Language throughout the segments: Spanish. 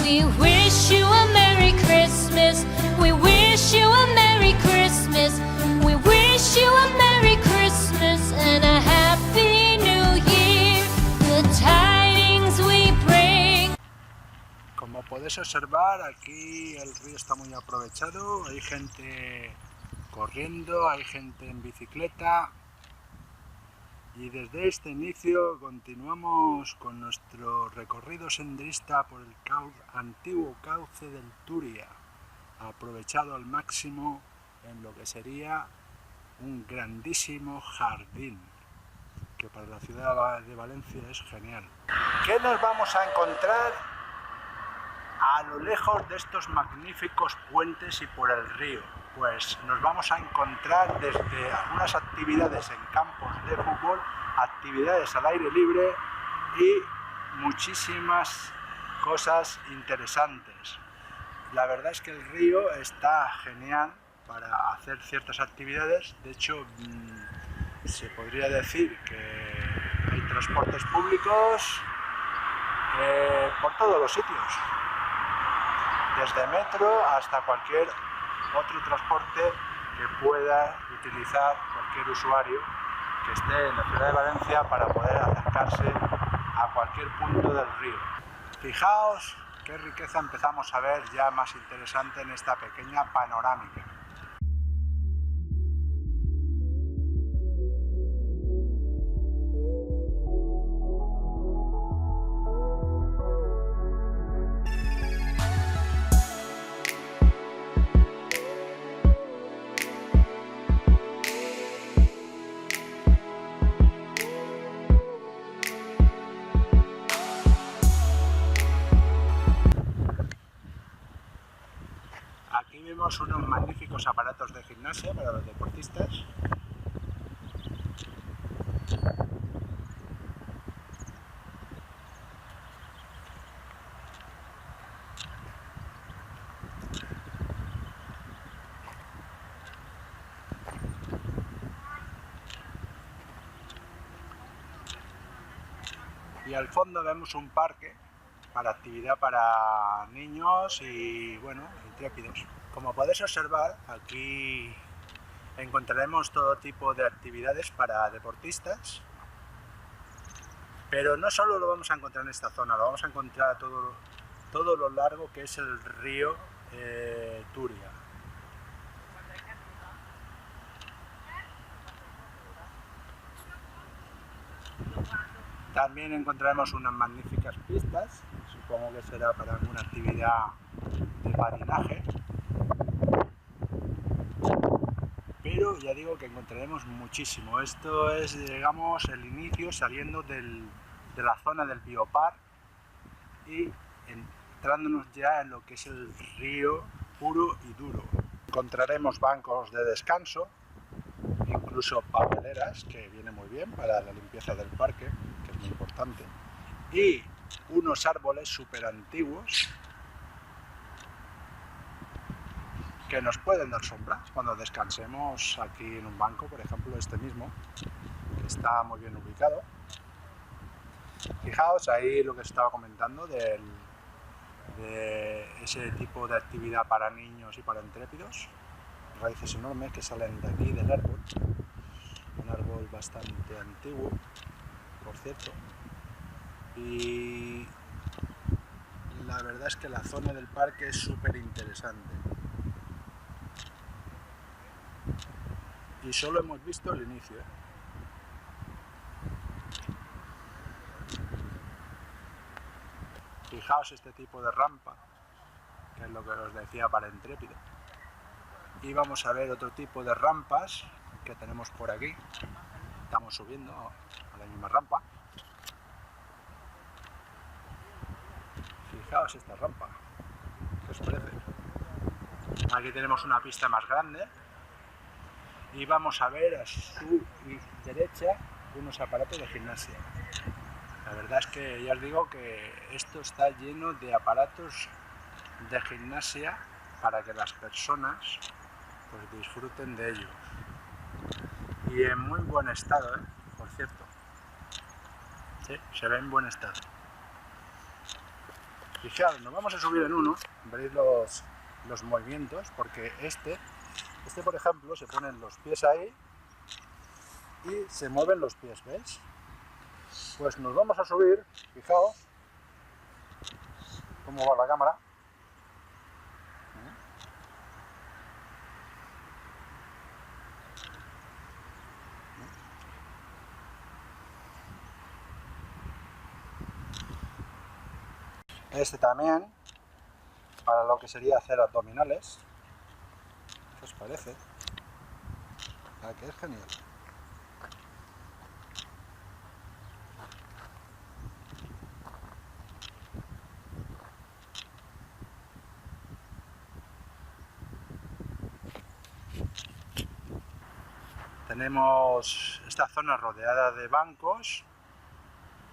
We wish you a Merry Christmas. We wish you a Merry Christmas. We wish you a Merry Christmas and a Happy New Year. The tidings we bring. Como podéis observar, aquí el río está muy aprovechado. Hay gente corriendo, hay gente en bicicleta. Y desde este inicio continuamos con nuestro recorrido senderista por el antiguo cauce del Turia, aprovechado al máximo en lo que sería un grandísimo jardín, que para la ciudad de Valencia es genial. ¿Qué nos vamos a encontrar a lo lejos de estos magníficos puentes y por el río? Pues nos vamos a encontrar desde algunas actividades en campos de fútbol, actividades al aire libre y muchísimas cosas interesantes. La verdad es que el río está genial para hacer ciertas actividades. De hecho, se podría decir que hay transportes públicos por todos los sitios, desde metro hasta cualquier otro transporte que pueda utilizar cualquier usuario que esté en la ciudad de Valencia para poder acercarse a cualquier punto del río. Fijaos qué riqueza empezamos a ver ya más interesante en esta pequeña panorámica. Aquí vemos unos magníficos aparatos de gimnasia para los deportistas. Y al fondo vemos un parque para actividad para niños y, bueno, intrépidos. Como podéis observar, aquí encontraremos todo tipo de actividades para deportistas, pero no solo lo vamos a encontrar en esta zona, lo vamos a encontrar a todo lo largo que es el río Turia. También encontraremos unas magníficas pistas, supongo que será para alguna actividad de patinaje. Pero ya digo que encontraremos muchísimo. Esto es, digamos, el inicio saliendo de la zona del biopar y entrándonos ya en lo que es el río puro y duro. Encontraremos bancos de descanso, incluso papeleras, que viene muy bien para la limpieza del parque, que es muy importante, y unos árboles súper antiguos que nos pueden dar sombra cuando descansemos aquí en un banco, por ejemplo este mismo, que está muy bien ubicado. Fijaos ahí lo que estaba comentando de ese tipo de actividad para niños y para intrépidos. Raíces enormes que salen de aquí del árbol, un árbol bastante antiguo, por cierto, y la verdad es que la zona del parque es súper interesante. Y solo hemos visto el inicio. Fijaos este tipo de rampa, que es lo que os decía para intrépido. Y vamos a ver otro tipo de rampas que tenemos por aquí. Estamos subiendo a la misma rampa. Fijaos esta rampa, ¿qué os parece? Aquí tenemos una pista más grande. Y vamos a ver a su derecha unos aparatos de gimnasia. La verdad es que ya os digo que esto está lleno de aparatos de gimnasia para que las personas pues disfruten de ellos. Y en muy buen estado, por cierto. Sí, se ve en buen estado. Fijaros, nos vamos a subir en uno, veréis los movimientos, porque este por ejemplo se ponen los pies ahí y se mueven los pies, ¿veis? Pues nos vamos a subir, fijaos cómo va la cámara. Este también, para lo que sería hacer abdominales. ¿Qué os parece? Ah, que es genial. Tenemos esta zona rodeada de bancos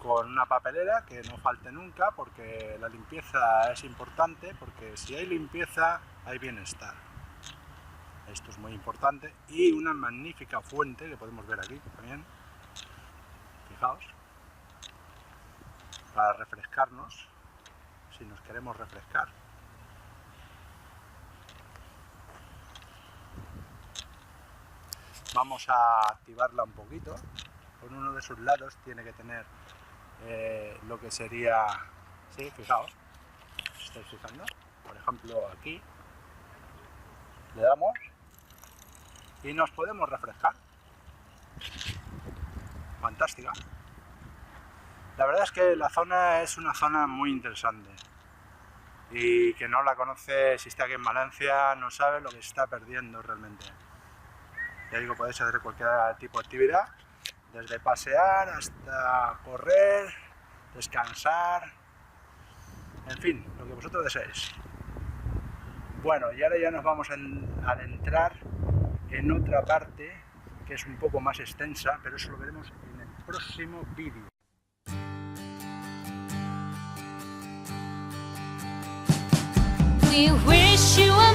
con una papelera que no falte nunca, porque la limpieza es importante, porque si hay limpieza hay bienestar. Esto es muy importante. Y una magnífica fuente que podemos ver aquí también, fijaos, para refrescarnos si nos queremos refrescar. Vamos a activarla un poquito. Con uno de sus lados tiene que tener lo que sería, sí, fijaos, ¿os estáis fijando? Por ejemplo, aquí le damos y nos podemos refrescar. Fantástica. La verdad es que la zona es una zona muy interesante, y que no la conoce, si está aquí en Valencia, no sabe lo que se está perdiendo realmente. Ya digo, podéis hacer cualquier tipo de actividad, desde pasear hasta correr, descansar, en fin, lo que vosotros deseéis. Bueno, y ahora ya nos vamos a adentrar en otra parte que es un poco más extensa, pero eso lo veremos en el próximo vídeo. We wish you a